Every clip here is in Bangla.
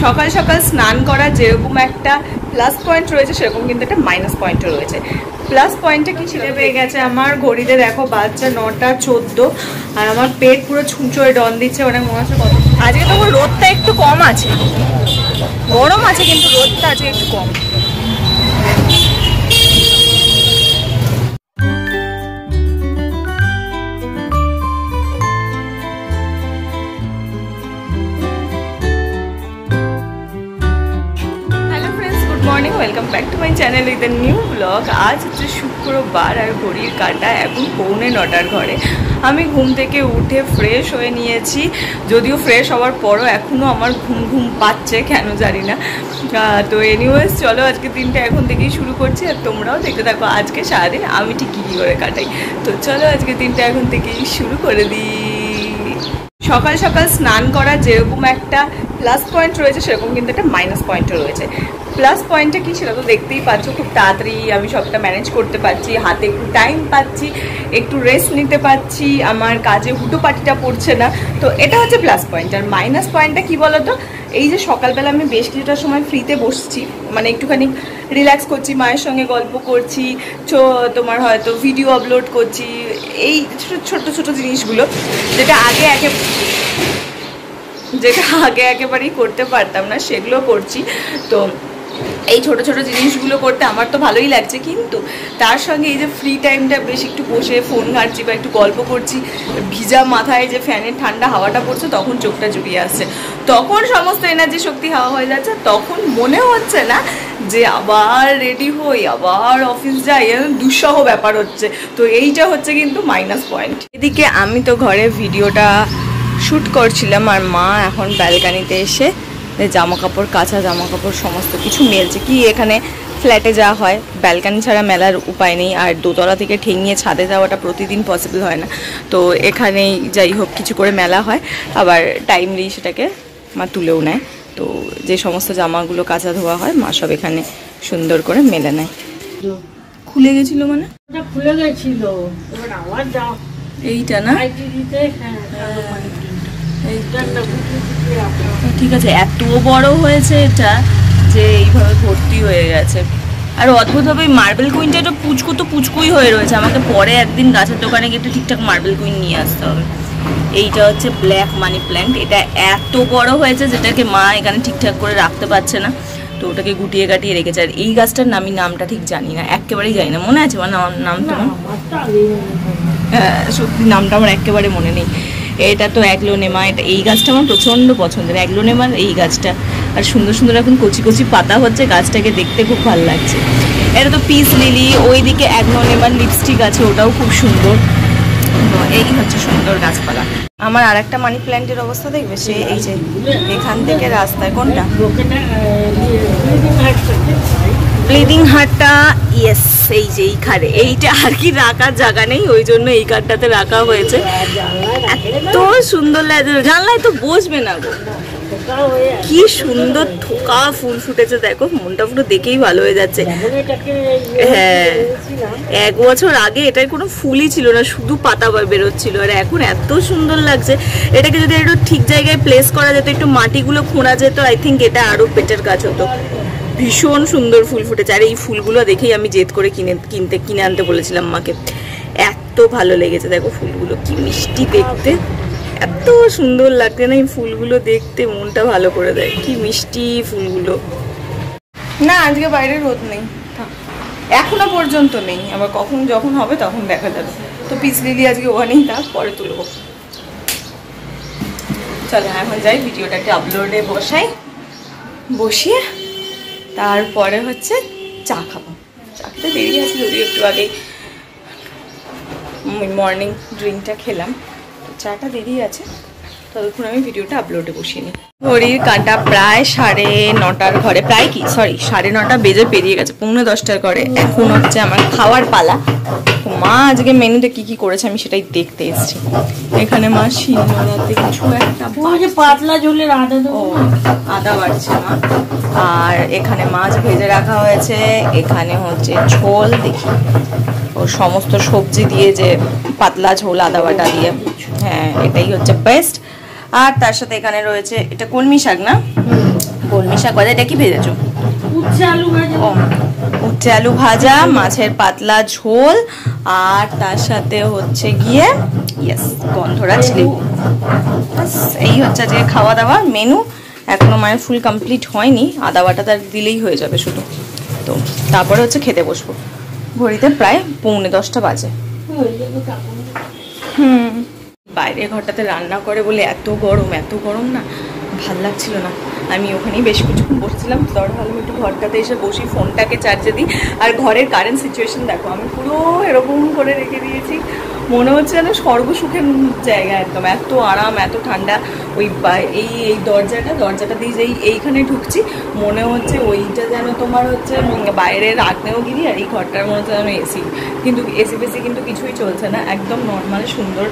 সকাল সকাল স্নান করা যেরকম একটা প্লাস পয়েন্ট রয়েছে সেরকম কিন্তু একটা মাইনাস পয়েন্টও রয়েছে। প্লাস পয়েন্টটা কি ছিল, পেয়ে গেছে আমার ঘড়িতে দেখো বাচ্চা 9:14 আর আমার পেট পুরো ছুঁচোয় ডন দিচ্ছে। অনেক মনে হচ্ছে কত আজকে তো রোদটা একটু কম আছে, গরম আছে কিন্তু রোদটা আজকে একটু কম। Welcome back to my channel with a new blog. আজ হচ্ছে শুক্রবার আর ঘড়ির কাঁটা এখন 9:45 ঘরে। আমি ঘুম থেকে উঠে ফ্রেশ হয়ে নিয়েছি, যদিও ফ্রেশ হওয়ার পরও এখনও আমার ঘুম ঘুম পাচ্ছে কেন জানি না। তো এনিওয়েজ চলো আজকে দিনটা এখন থেকেই শুরু করছি আর তোমরাও দেখতে থাকো আজকে সারাদিন আমি ঠিক কী করে কাটাই। তো চলো আজকে দিনটা এখন থেকেই শুরু করে দিই। সকাল সকাল স্নান করা যেরকম একটা প্লাস পয়েন্ট রয়েছে সেরকম কিন্তু একটা মাইনাস পয়েন্টও রয়েছে। প্লাস পয়েন্টটা কী সেটা তো দেখতেই পাচ্ছ, খুব তাড়াতাড়ি আমি সবটা ম্যানেজ করতে পারছি, হাতে একটু টাইম পাচ্ছি, একটু রেস্ট নিতে পারছি, আমার কাজে হুটোপাটিটা পড়ছে না। তো এটা হচ্ছে প্লাস পয়েন্ট। আর মাইনাস পয়েন্টটা কী বলো তো, এই যে সকালবেলা আমি বেশ কিছুটা সময় ফ্রিতে বসছি, মানে একটুখানি রিল্যাক্স করছি, মায়ের সঙ্গে গল্প করছি, তোমার হয়তো ভিডিও আপলোড করছি, এই ছোট ছোট জিনিসগুলো যেটা আগে একেবারেই করতে পারতাম না সেগুলো করছি। তো এই ছোট ছোট জিনিসগুলো করতে আমার তো ভালোই লাগছে, কিন্তু তার সঙ্গে এই যে ফ্রি টাইমটা বেশ একটু বসে ফোন ঘাঁটছি বা একটু গল্প করছি, ভিজা মাথায় যে ফ্যানের ঠান্ডা হাওয়াটা পড়ছে তখন চোখটা জুড়িয়ে আসছে, তখন সমস্ত এনার্জি শক্তি হাওয়া হয়ে যাচ্ছে, তখন মনে হচ্ছে না যে আবার রেডি হই আবার অফিস যাই, দুঃসহ ব্যাপার হচ্ছে। তো এইটা হচ্ছে কিন্তু মাইনাস পয়েন্ট। এদিকে আমি তো ঘরে ভিডিওটা শ্যুট করছিলাম আর মা এখন ব্যালকানিতে এসে জামা কাপড়, কাঁচা জামা কাপড় সমস্ত কিছু মেলছে। কি এখানে ফ্ল্যাটে যাওয়া হয়, ব্যালকানি ছাড়া মেলার উপায় নেই, আর দোতলা থেকে ঠেঙিয়ে ছাদে যাওয়াটা প্রতিদিন পসিবল হয় না। তো এখানেই যাই হোক কিছু করে মেলা হয়, আবার টাইমলি সেটাকে মা তুলেও নেয়। তো যে সমস্ত জামাগুলো কাঁচা ধোয়া হয় মা সব এখানে সুন্দর করে মেলে নেয়। খুলে গেছিল মানে খুলে গেছিল এইটা না, ঠিক আছে। এত বড় হয়েছে এটা যে এইভাবে ভর্তি হয়ে গেছে। আর অদ্ভুতভাবে মার্বেল কুইনটা একটা পুচকুই হয়ে রয়েছে। আমাকে পরে একদিন গাছের দোকানে গিয়ে ঠিকঠাক মার্বেল কুইন নিয়ে আসতে হবে। এইটা হচ্ছে ব্ল্যাক মানি প্ল্যান্ট, এটা এত বড় হয়েছে যেটাকে মা এখানে ঠিকঠাক করে রাখতে পারছে না, তো ওটাকে গুটিয়ে গাটিয়ে রেখেছে। আর এই গাছটার নামটা ঠিক জানি না, একেবারেই জানি না। মনে আছে আমার নাম তোমার? হ্যাঁ সত্যি নামটা আমার একেবারে মনে নেই। এটা তো অ্যাগ্লোনেমা, এটা এই গাছটা আমার প্রচণ্ড পছন্দের, অ্যাগ্লোনেমার এই গাছটা। আর সুন্দর সুন্দর এখন কচি কচি পাতা হচ্ছে, গাছটাকে দেখতে খুব ভালো লাগছে। এটা তো পিস লিলি, ওইদিকে অ্যাগ্লোনেমার লিপস্টিক আছে, ওটাও খুব সুন্দর। এই হচ্ছে সুন্দর গাছপালা। আমার আর একটা মানি প্ল্যান্টের অবস্থা দেখবে, সে এই যে এখান থেকে রাস্তায়, কোনটা ব্লিডিং হার্টটা, ইয়েস এই যে এইখানে, এইটা আর কি রাখার জায়গা নেই, ওই জন্য এই কাঠটাতে রাখা হয়েছে। এত সুন্দর লাগে, জানলায় তো বসবে না গো, কি সুন্দর থোকা ফুল ফুটেছে দেখো, মনটা পুরো দেখেই ভালো হয়ে যাচ্ছে। হ্যাঁ 1 বছর আগে এটার কোনো ফুলই ছিল না, শুধু পাতা বেরোচ্ছিল, আর এখন এত সুন্দর লাগছে। এটাকে যদি একটু ঠিক জায়গায় প্লেস করা যেত, একটু মাটিগুলো খোঁড়া যেত, আই থিঙ্ক এটা আরো বেটার গাছ হতো। ভীষণ সুন্দর ফুল ফুটেছে, আর এই ফুলগুলো দেখেই আমি জেদ করে কিনে আনতে বলেছিলাম মাকে, এত ভালো লেগেছে। দেখো ফুলগুলো কি মিষ্টি দেখতে, এত সুন্দর লাগছে না এই ফুলগুলো দেখতে, মনটা ভালো করে দেয়, কি মিষ্টি ফুলগুলো। না আজকে বাইরে রোদ নেই, এখনো পর্যন্ত নেই, আবার যখন হবে তখন দেখা যাবে। তো পিস লিলি আজকে ওখানেই থাক, পরে তুলবো। চলো এখন যাই, ভিডিওটাকে আপলোডে বসিয়ে তারপরে হচ্ছে চা খাবো। চা খেতে দেরি আছে, যদিও একটু আগেই মর্নিং ড্রিঙ্কটা খেলাম, তো চাটা দেরি আছে, ততক্ষণ আমি ভিডিওটা আপলোডে বসিয়ে নিই। ঘড়ির কাঁটা প্রায় 9:30 ঘরে, প্রায় কি 9:30 বেজে পেরিয়ে গেছে, 9:45 ঘরে। এখন হচ্ছে আমার খাওয়ার পালা। তো মা আজকে মেনুতে কি কি করেছে আমি সেটাই দেখতে এসেছি। এখানে মা শিলনোড়াতে কিছু একটা পাতলা ঝোলের আদা বাড়ছে মা, আর এখানে মাছ ভেজে রাখা হয়েছে, এখানে হচ্ছে ঝোল, দেখি ও সমস্ত সবজি দিয়ে যে পাতলা ঝোল আদা বাটা দিয়ে, হ্যাঁ এটাই হচ্ছে বেস্ট। আর তার সাথে এখানে রয়েছে এটা কলমি শাক না, শাক ভাজা। এটা কি ভেজেছো? উচ্ছে আলু ভাজা। ও, উচ্ছে আলু ভাজা, মাছের পাতলা ঝোল, আর তার সাথে হচ্ছে গিয়ে ইয়েস গন্ধরাজ লেবু। এই হচ্ছে আজকে খাওয়া দাওয়া মেনু। এখনো মায়ের ফুল কমপ্লিট হয়নি, আদা বাটা তার দিলেই হয়ে যাবে শুধু। তো তারপরে হচ্ছে খেতে বসবো। ঘড়িতে প্রায় 9:45 বাজে। বাইরের ঘরটাতে রান্না করে বলে এত গরম না, ভাল লাগছিল না। আমি ওখানেই বেশ কিছুক্ষণ বসেছিলাম। দরকার হলে একটু ঘরটাতে এসে বসি, ফোনটাকে চার্জে দিই। আর ঘরের কারেন্ট সিচুয়েশন দেখো, আমি পুরো এরকম করে রেখে দিয়েছি, মনে হচ্ছে যেন স্বর্গসুখের জায়গা একদম। এত আরাম, এত ঠান্ডা। ওই এই দরজাটা দিয়ে যেই এইখানে ঢুকছি, মনে হচ্ছে ওইটা যেন তোমার হচ্ছে বাইরের আগ্নেয়গিরি, আর এই ঘরটার মনে হচ্ছে যেন এসি। কিন্তু এসি ফেসি কিন্তু কিছুই চলছে না, একদম নর্মাল সুন্দর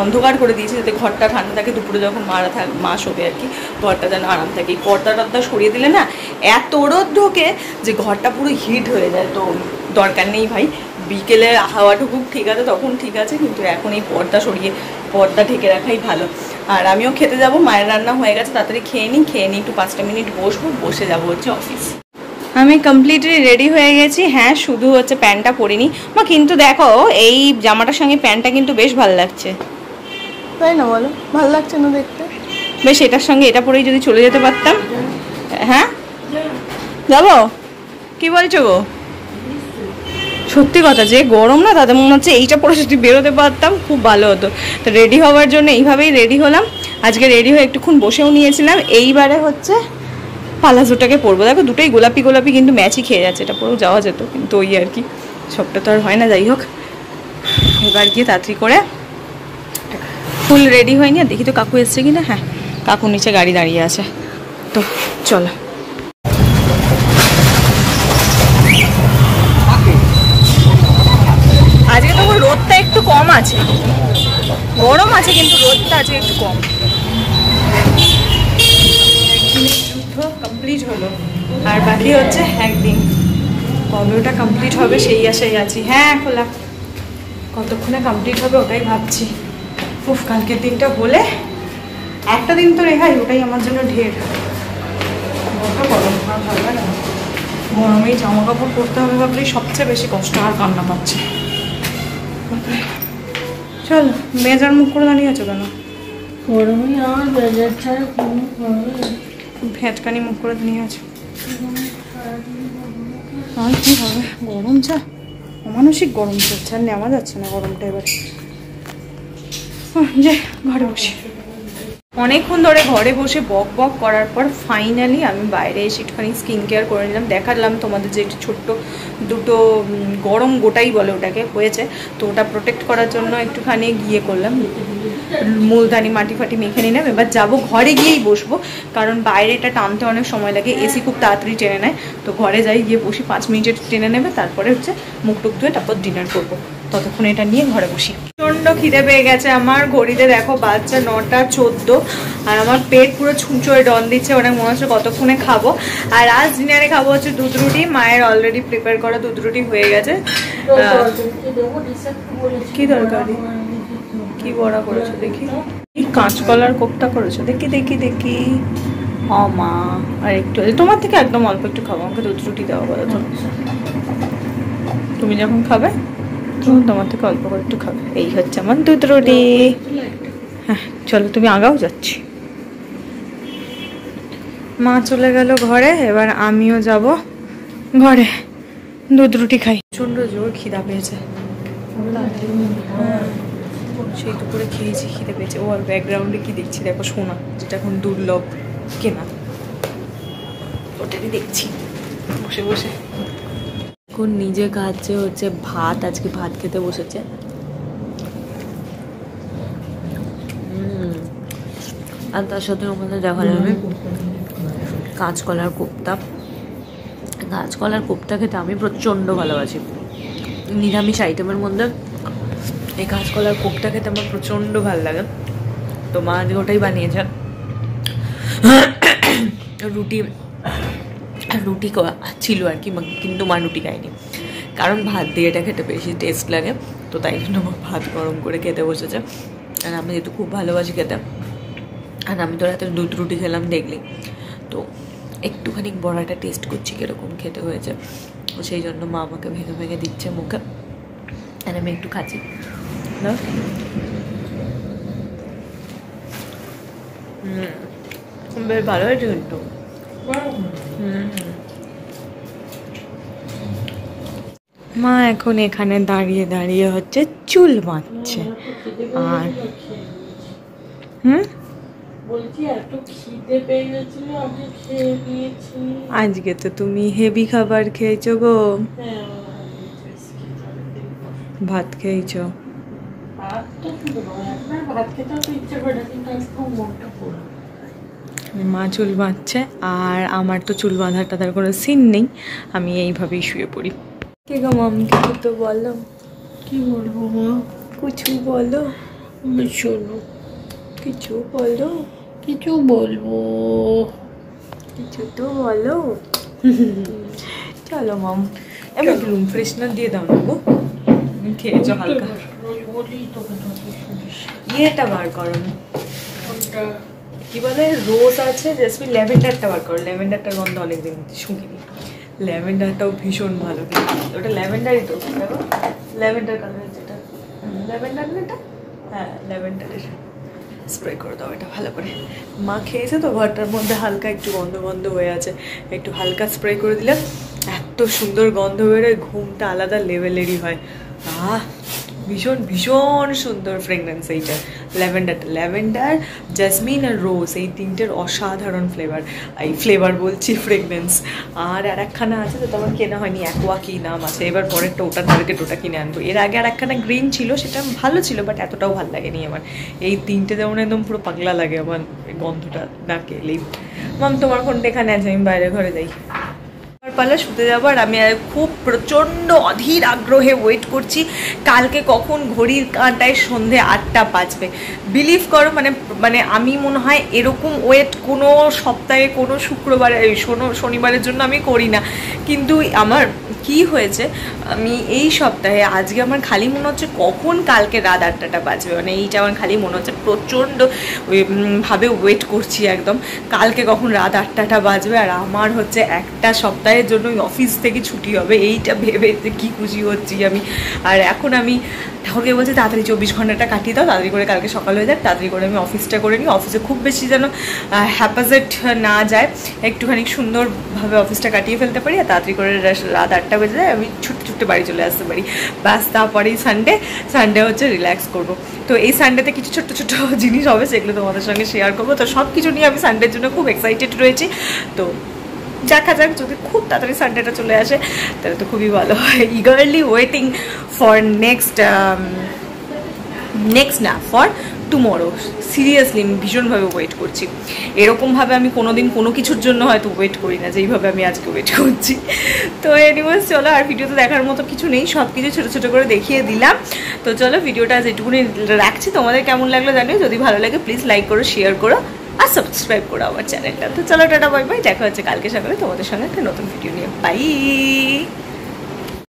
অন্ধকার করে দিয়েছি যাতে ঘরটা ঠান্ডা থাকে। দুপুরে যখন মা শোবে আর কি, ঘরটা যেন আরাম থাকে। এই পর্দা টর্দা সরিয়ে দিলে না এত রোদ ঢোকে যে ঘরটা পুরো হিট হয়ে যায়। তো দরকার নেই ভাই, বিকেলে হাওয়াটুকু ঠিক আছে তখন ঠিক আছে, কিন্তু এখন এই পর্দা ঢেকে রাখাই ভালো। আর আমিও খেতে যাব, মায়ের রান্না হয়ে গেছে, তাড়াতাড়ি খেয়ে নিই 5টা মিনিট বসে যাবো হচ্ছে অফিস। আমি কমপ্লিটলি রেডি হয়ে গেছি। হ্যাঁ, শুধু হচ্ছে প্যান্টটা পরিনি মা, কিন্তু দেখো এই জামাটার সঙ্গে প্যান্টটা কিন্তু বেশ ভালো লাগছে, তাই না বলো? ভালো লাগছে না দেখতে? বেশ এটার সঙ্গে এটা পরেই যদি চলে যেতে পারতাম। হ্যাঁ যাবো, কি বলছো গো? সত্যি কথা, যে গরম না, তাদের মনে হচ্ছে এইটা পরে যদি বেরোতে পারতাম খুব ভালো হতো। তো রেডি হওয়ার জন্য এইভাবেই রেডি হলাম। আজকে রেডি হয়ে একটুক্ষণ বসেও নিয়েছিলাম। এইবারে হচ্ছে পালাজোটাকে পরবো। দেখো দুটোই গোলাপি কিন্তু ম্যাচই খেয়ে যাচ্ছে। এটা পরেও যাওয়া যেত, কিন্তু ওই আর কি, সবটা তো আর হয় না। যাই হোক, এবার গিয়ে তাড়াতাড়ি করে ফুল রেডি হয়নি। আর দেখি তো কাকু এসছে কিনা। হ্যাঁ, কাকু নিচে গাড়ি দাঁড়িয়ে আছে। তো চলো। আজকে তো রোদটা একটু কম আছে, গরম আছে কিন্তু রোদটা আজকে একটু কম। যুদ্ধ কমপ্লিট হলো, আর বাকি হচ্ছে একদিন। কবে ওটা কমপ্লিট হবে সেই আশায় আছি। হ্যাঁ খোলা, কতক্ষণে কমপ্লিট হবে ওটাই ভাবছি। উফ, কালকের দিনটা হলে একটা দিন তো রেহাই, ওটাই আমার জন্য ঢের। গরম আর ভালো লাগে না, গরমেই জামা কাপড় পরতে হবে ভাবলেই সবচেয়ে বেশি কষ্ট, আর কান্না পাচ্ছে। চল, মেজার মুখ করে দাঁড়িয়ে আছো কেন? গরমে আমার বেজার ছাড়া কোনো ভেটকানি মুখ করে দাঁড়িয়ে আছো। আর কি হবে, গরম যা অমানসিক গরম চলছে, আর নেওয়া যাচ্ছে না গরমটা এবার। যে ঘরে বসে অনেকক্ষণ ধরে ঘরে বসে বক করার পর ফাইনালি আমি বাইরে এসে একটুখানি স্কিন কেয়ার করে নিলাম। দেখালাম তোমাদের যে একটু ছোট্ট দুটো গরম গোটাই বলে ওটাকে হয়েছে, তো ওটা প্রোটেক্ট করার জন্য একটুখানি গিয়ে করলাম, মুলতানি মাটি ফাটি মেখে নিলাম। এবার যাবো ঘরে গিয়েই বসবো, কারণ বাইরে এটা টানতে অনেক সময় লাগে, এসি খুব তাড়াতাড়ি টেনে নেয়। তো ঘরে যাই, গিয়ে বসি, 5 মিনিটে টেনে নেবে, তারপরে হচ্ছে মুখ টুক ধুয়ে তারপর ডিনার করবো। ততক্ষণ এটা নিয়ে ঘরে বসি। প্রচণ্ড খিদে পেয়ে গেছে আমার। ঘড়িতে দেখো বাচ্চা 9:14, আর আমার পেট পুরো ছুঁচোয় ডন দিচ্ছে, অনেক মনে হচ্ছে কতক্ষণে খাবো। আর আজ ডিনারে খাবো হচ্ছে দুধ রুটি। মায়ের অলরেডি প্রিপেয়ার করা দুধ রুটি হয়ে গেছে। কি দরকারি, কি বড়া করেছো দেখি, কি কাঁচকলার কোপ্তা করেছো দেখি দেখি দেখি। মা, আর একটু তোমার থেকে একদম অল্প একটু খাবো, আমাকে দুধ রুটি দেওয়া বলো তো। তুমি যখন খাবে তখন তোমার থেকে অল্প করে একটু খাবে। এই হচ্ছে আমার দুধ রুটি। হ্যাঁ চলো, তুমি আগাও, যাচ্ছি। মা চলে গেল ঘরে, এবার আমিও যাব ঘরে দুধ রুটি খাই। প্রচণ্ড জোর খিদা পেয়েছে, সেই দুপুরে খেয়েছি, খিদে পেয়েছে। ও আর ব্যাকগ্রাউন্ডে কি দেখছি দেখো, সোনা, যেটা এখন দুর্লভ কেনা, ওটাই দেখছি বসে বসে। এখন নিজে খাচ্ছে হচ্ছে ভাত, আজকে ভাত খেতে বসেছে। আর তার সাথে ওখানে দেখা যাবে কাঁচকলার কোপ্তা। কাঁচকলার কোপ্তা খেতে আমি প্রচণ্ড ভালোবাসি। নিরামিষ আইটেমের মধ্যে এই কাঁচকলার কোপ্তা খেতে আমার প্রচণ্ড ভালো লাগে। তো মা আজকে ওটাই বানিয়েছে। রুটি ছিল আর কি, কিন্তু মা রুটি খায়নি, কারণ ভাত দিয়ে এটা খেতে বেশি টেস্ট লাগে। তো তাই জন্য ভাত গরম করে খেতে বসেছে। আর আমি যেহেতু খুব ভালোবাসি খেতে, আর আমি তো রাতে দুধ রুটি খেলাম দেখলি, তো একটুখানি বড়াটা টেস্ট করছি কীরকম খেতে হয়েছে, তো সেই জন্য মা আমাকে ভেঙে ভেঙে দিচ্ছে মুখে, আর আমি একটু খাচ্ছি না। বেশ ভালো হয়েছে কিন্তু। মা এখন এখানে দাঁড়িয়ে দাঁড়িয়ে হচ্ছে চুল বাঁধছে। আর বলছি এত খিদে পেয়ে গেছিল, আমি খেয়ে নিয়েছি। আজকে তো তুমি হেভি খাবার খেয়েছো গো। ভাত খেয়েছো? মা চুল বাঁধছে, আর আমার তো চুল বাঁধাটা তার কোনো সিন নেই, আমি এইভাবেই শুয়ে পড়ি। কে গো মাম, কিছু তো বলো। কি বলবো মা? কিছু বলো। শোনো, কিছু বলো। কিছু বলবো, কিছু তো বলো। চলো মাম, এবার রুম ফ্রেশনার দিয়ে দাও না গো। খেয়েছো হালকা, ইয়েটা বার করো না, কি বলে রোজ আছে, জেসমিন ল্যাভেন্ডারটা বার করো। ল্যাভেন্ডারটার গন্ধ অনেকদিন শুকিনি। ল্যাভেন্ডারটাও ভীষণ ভালো, কিন্তু ওটা ল্যাভেন্ডারই তো, দেখো ল্যাভেন্ডার কালার যেটা, ল্যাভেন্ডার না এটা, হ্যাঁ ল্যাভেন্ডারের স্প্রে করে দাও এটা ভালো করে। মা খেয়েছে তো, ঘরটার মধ্যে হালকা একটু গন্ধ গন্ধ হয়ে আছে, একটু হালকা স্প্রে করে দিলে এত সুন্দর গন্ধ বেরোয়, ঘুমটা আলাদা লেভেলেরই হয়। ভীষণ ভীষণ সুন্দর ফ্রেগরেন্স এইটা, ল্যাভেন্ডারটা। ল্যাভেন্ডার, জেসমিন আর রোজ, এই তিনটের অসাধারণ ফ্লেভার, এই ফ্লেভার বলছি ফ্রেগরেন্স। আর একখানা আছে তো তোমার কেনা হয়নি, অ্যাকোয়া কি নাম আছে, এবার পরেরটা ওটার টার্গেট, ওটা কিনে আনবো। এর আগে আর একখানা গ্রিন ছিল, সেটা ভালো ছিল, বাট এতটাও ভালো লাগেনি আমার। এই তিনটে যেমন একদম পুরো পাগলা লাগে আমার, গন্ধটা নাকে এলেই। মাম তোমার কোনটা এখানে আছে, আমি বাইরে ঘরে যাই, পালা শুতে যাবো। আর আমি খুব প্রচণ্ড অধীর আগ্রহে ওয়েট করছি কালকে কখন ঘড়ির কাঁটায় সন্ধে 8টা বাজবে। বিলিভ করো, মানে আমি মনে হয় এরকম ওয়েট কোনো সপ্তাহে, কোনো শুক্রবারে, শনিবারের জন্য আমি করি না। কিন্তু আমার কি হয়েছে, আমি এই সপ্তাহে আজকে আমার খালি মনে হচ্ছে কখন কালকে রাত 8টা বাজবে, মানে এইটা আমার খালি মনে হচ্ছে, প্রচণ্ড ভাবে ওয়েট করছি একদম, কালকে কখন রাত 8টা বাজবে। আর আমার হচ্ছে একটা সপ্তাহের জন্য অফিস থেকে ছুটি হবে, এইটা ভেবে কি খুশি হচ্ছি আমি। আর এখন আমি ঠাকুরকে বলছি তাড়াতাড়ি 24 ঘন্টাটা কাটিয়ে দাও, তাড়াতাড়ি করে কালকে সকাল হয়ে যাক, তাড়াতাড়ি করে আমি অফিসটা করে নিই। অফিসে খুব বেশি যেন হ্যাপাজেট না যায়, একটুখানি সুন্দরভাবে অফিসটা কাটিয়ে ফেলতে পারি, আর তাড়াতাড়ি করে রাত 8টা বেজে যায়, আমি ছুটতে ছুটতে বাড়ি চলে আসতে পারি। ব্যাস, তারপরেই সানডে হচ্ছে রিল্যাক্স করবো। তো এই সানডেতে কিছু ছোট্ট ছোট্ট জিনিস হবে, সেগুলো তোমাদের সঙ্গে শেয়ার করবো। তো সব কিছু নিয়ে আমি সানডের জন্য খুব এক্সাইটেড রয়েছি। তো দেখা যাক, যদি খুব তাড়াতাড়ি সানডেটা চলে আসে তাহলে তো খুবই ভালো হয়। ইগারলি ওয়েটিং ফর নেক্সট না, ফর টুমরো। সিরিয়াসলি আমি ভীষণভাবে ওয়েট করছি। এরকমভাবে আমি কোনোদিন কোনো কিছুর জন্য হয়তো ওয়েট করি না, যেইভাবে আমি আজকে ওয়েট করছি। তো এনিওয়েজ চলো, আর ভিডিওতে দেখার মতো কিছু নেই, সব কিছু ছোটো ছোটো করে দেখিয়ে দিলাম। তো চলো, ভিডিওটা আজ এটুকুনি রাখছি। তোমাদের কেমন লাগলো জানিও, যদি ভালো লাগে প্লিজ লাইক করো, শেয়ার করো, আর সাবস্ক্রাইব করো আমার চ্যানেলটা। তো চলো, টাটা, বাই বাই, দেখা হচ্ছে কালকে সকালে তোমাদের সঙ্গে একটা নতুন ভিডিও নিয়ে। বাই।